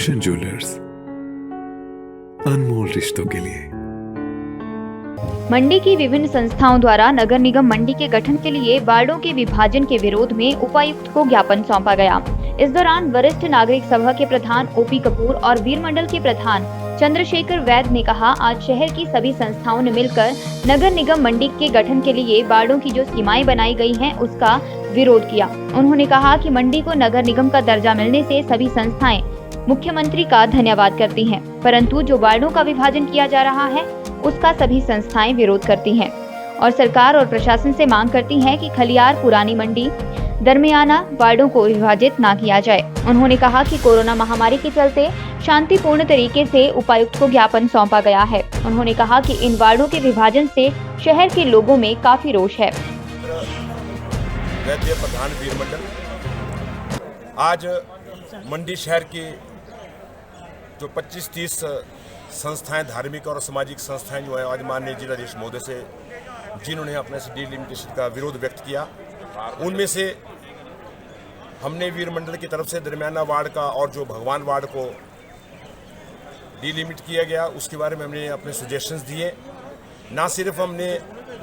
रोशन jewellers, अनमोल रिश्तों के लिए। मंडी की विभिन्न संस्थाओं द्वारा नगर निगम मंडी के गठन के लिए वार्डों के विभाजन के विरोध में उपायुक्त को ज्ञापन सौंपा गया। इस दौरान वरिष्ठ नागरिक सभा के प्रधान ओपी कपूर और वीर मंडल के प्रधान चंद्रशेखर वैद ने कहा, आज शहर की सभी संस्थाओं ने मिलकर नगर निगम मंडी के गठन के लिए वार्डों की जो सीमाएं बनाई गई हैं उसका विरोध किया। उन्होंने कहा कि मंडी को नगर निगम का दर्जा मिलने से सभी संस्थाएं मुख्यमंत्री का धन्यवाद करती हैं, परंतु जो वार्डों का विभाजन किया जा रहा है उसका सभी संस्थाएं विरोध करती हैं और सरकार और प्रशासन से मांग करती हैं कि खलियार, पुरानी मंडी, दरमियाना वार्डों को विभाजित ना किया जाए। उन्होंने कहा कि कोरोना महामारी के चलते शांतिपूर्ण तरीके से उपायुक्त को ज्ञापन सौंपा गया है। उन्होंने कहा कि इन वार्डों के विभाजन से शहर के लोगों में काफी रोष है। प्रधान वीर मंडल, आज मंडी शहर की जो 25-30 संस्थाएं, धार्मिक और सामाजिक संस्थाएं जो है, आज माननीय जिलाधीश महोदय से जिन्होंने अपने से डिलिमिटेशन का विरोध व्यक्त किया, उनमें से हमने वीर मंडल की तरफ से दरमियाना वार्ड का और जो भगवान वार्ड को डिलिमिट किया गया उसके बारे में हमने अपने सजेशंस दिए। ना सिर्फ हमने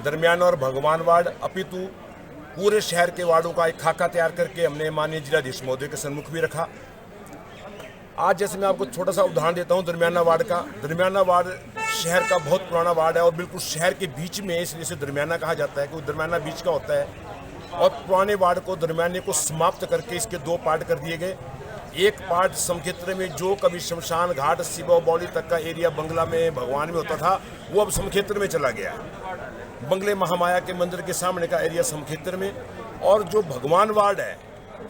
दरमियाना और भगवान वार्ड अपितु पूरे शहर के वार्डों का एक खाका तैयार करके हमने माननीय जिलाधीश महोदय के सम्मुख भी रखा। आज जैसे मैं आपको छोटा सा उदाहरण देता हूं दरमियाना वार्ड का। दरमियाना वार्ड शहर का बहुत पुराना वार्ड है और बिल्कुल शहर के बीच में, इसलिए इसे दरमियाना कहा जाता है, क्योंकि दरमियाना बीच का होता है। और पुराने वार्ड को, दरमियाने को समाप्त करके इसके 2 पार्ट कर दिए गए। एक पार्ट समक्षेत्र में जो कभी शमशान घाट, शिवा बौली तक का एरिया बंगला में, भगवान में होता था, वो अब समक्षेत्र में चला गया। बंगले महामाया के मंदिर के सामने का एरिया समक्षेत्र में। और जो भगवान वार्ड है,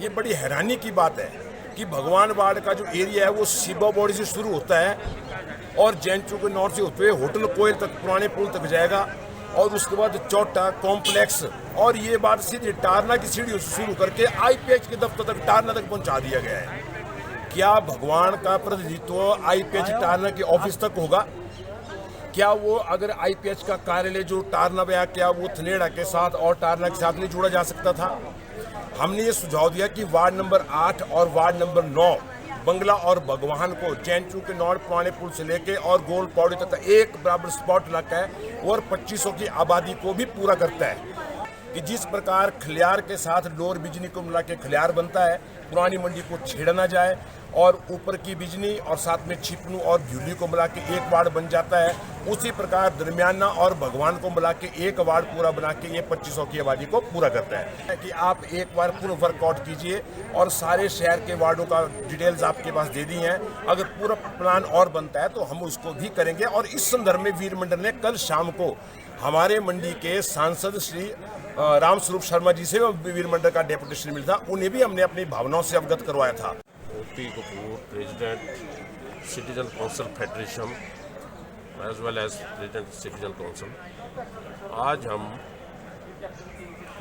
ये बड़ी हैरानी की बात है कि भगवान वार्ड का जो एरिया है वो शिवा बौली से शुरू होता है और जैन चौक के नॉर्थ से होते हुए होटल कोयल तक, पुराने पुल तक जाएगा और उसके बाद चौटा कॉम्प्लेक्स, और ये बात सीधे टारना की सीढ़ियों से शुरू करके आईपीएच के दफ्तर तक, टारना तक पहुंचा दिया गया है। क्या भगवान का प्रतिनिधित्व आईपीएच टारना के ऑफिस तक होगा? क्या वो अगर आईपीएच का कार्यालय जो टारना में, क्या वो थनेड़ा के साथ और टारना के साथ नहीं जोड़ा जा सकता था? हमने ये सुझाव दिया कि वार्ड नंबर 8 और वार्ड नंबर 9 बंगला और भगवान को जैनचू के नॉर्थ पुराने पुल से लेके और गोल पौड़ी तक एक बराबर स्पॉट इलाका है और 2500 की आबादी को भी पूरा करता है। कि जिस प्रकार खलियार के साथ लोअर बिजनी को मिला के खलियार बनता है, पुरानी मंडी को छेड़ा ना जाए और ऊपर की बिजनी और साथ में छिपनू और झुली को मिला के एक वार्ड बन जाता है, उसी प्रकार दरमियाना और भगवान को मिला के एक वार्ड पूरा बना के ये 2500 की आबादी को पूरा करता है। कि आप एक बार पूरा वर्कआउट कीजिए और सारे शहर के वार्डों का डिटेल्स आपके पास दे दी हैं। अगर पूरा प्लान और बनता है तो हम उसको भी करेंगे। और इस संदर्भ में वीर मंडल ने कल शाम को हमारे मंडी के सांसद श्री रामस्वरूप शर्मा जी से वीर मंडल का डेपुटेशन मिला था, उन्हें भी हमने अपनी भावनाओं से अवगत करवाया था। OP Kapoor, president citizen council federation as well as president citizen council, आज हम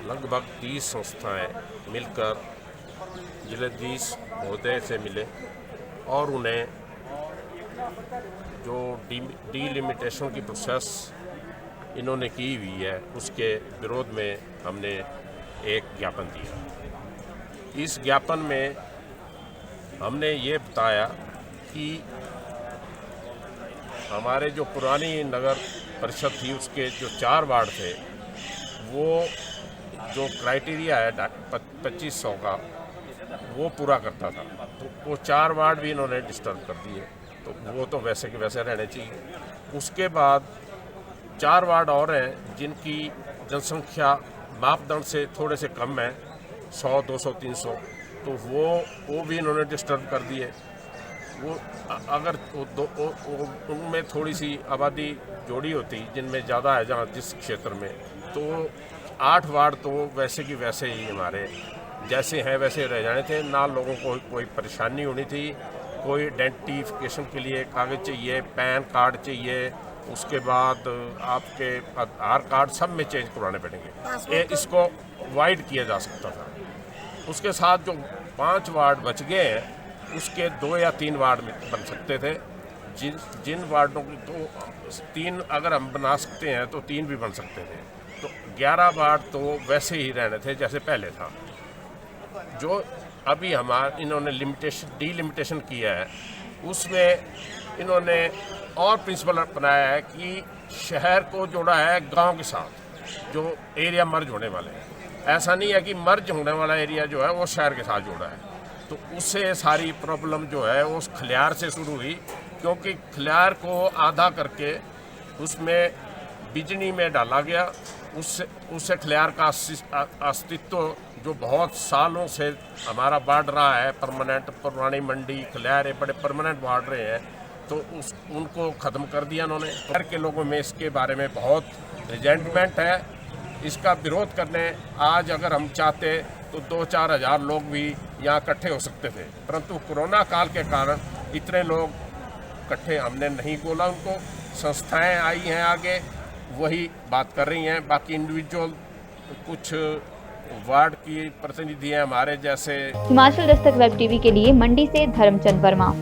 लगभग 30 संस्थाएं मिलकर जिलाधीश महोदय से मिले और उन्हें जो डिलिमिटेशन की प्रोसेस इन्होंने की हुई है उसके विरोध में हमने एक ज्ञापन दिया। इस ज्ञापन में हमने ये बताया कि हमारे जो पुरानी नगर परिषद थी उसके जो 4 वार्ड थे, वो जो क्राइटेरिया है 2500 का वो पूरा करता था, तो वो 4 वार्ड भी इन्होंने डिस्टर्ब कर दिए, तो वो तो वैसे के वैसे रहने चाहिए। उसके बाद 4 वार्ड और हैं जिनकी जनसंख्या मापदंड से थोड़े से कम है, 100, 200, 300, तो वो भी इन्होंने डिस्टर्ब कर दिए। वो अगर उनमें थोड़ी सी आबादी जोड़ी होती जिनमें ज़्यादा है जहाँ जिस क्षेत्र में, तो 8 वार्ड तो वैसे की वैसे ही हमारे जैसे हैं वैसे रह जाने थे। ना लोगों को कोई परेशानी होनी थी, कोई आइडेंटिफिकेशन के लिए कागज़ चाहिए, पैन कार्ड चाहिए, उसके बाद आपके आधार कार्ड सब में चेंज करवाने पड़ेंगे, इसको वाइड किया जा सकता था। उसके साथ जो 5 वार्ड बच गए हैं उसके 2 या 3 वार्ड में बन सकते थे। जिन वार्डों की तो 3 अगर हम बना सकते हैं तो 3 भी बन सकते थे, तो 11 वार्ड तो वैसे ही रहने थे जैसे पहले था। जो अभी इन्होंने डिलिमिटेशन किया है उसमें इन्होंने और प्रिंसिपल अपनाया है कि शहर को जोड़ा है गांव के साथ, जो एरिया मर्ज होने वाले हैं। ऐसा नहीं है कि मर्ज होने वाला एरिया जो है वो शहर के साथ जोड़ा है। तो उससे सारी प्रॉब्लम जो है वो उस खलियार से शुरू हुई, क्योंकि खलियार को आधा करके उसमें बिजली में डाला गया। उससे खलियार का अस्तित्व जो बहुत सालों से हमारा बढ़ रहा है, परमानेंट पुरानी मंडी खलियार बड़े परमानेंट बढ़ रहे हैं, तो उनको ख़त्म कर दिया उन्होंने। शहर के लोगों में इसके बारे में बहुत रिजेंटमेंट है। इसका विरोध करने आज अगर हम चाहते तो 2-4 हज़ार लोग भी यहाँ इकट्ठे हो सकते थे, परंतु कोरोना काल के कारण इतने लोग इकट्ठे हमने नहीं बोला उनको। संस्थाएं आई हैं आगे, वही बात कर रही हैं। बाकी इंडिविजुअल कुछ वार्ड की प्रतिनिधि हैं हमारे जैसे। हिमाचल दस्तक वेब टीवी के लिए मंडी से धर्मचंद वर्मा।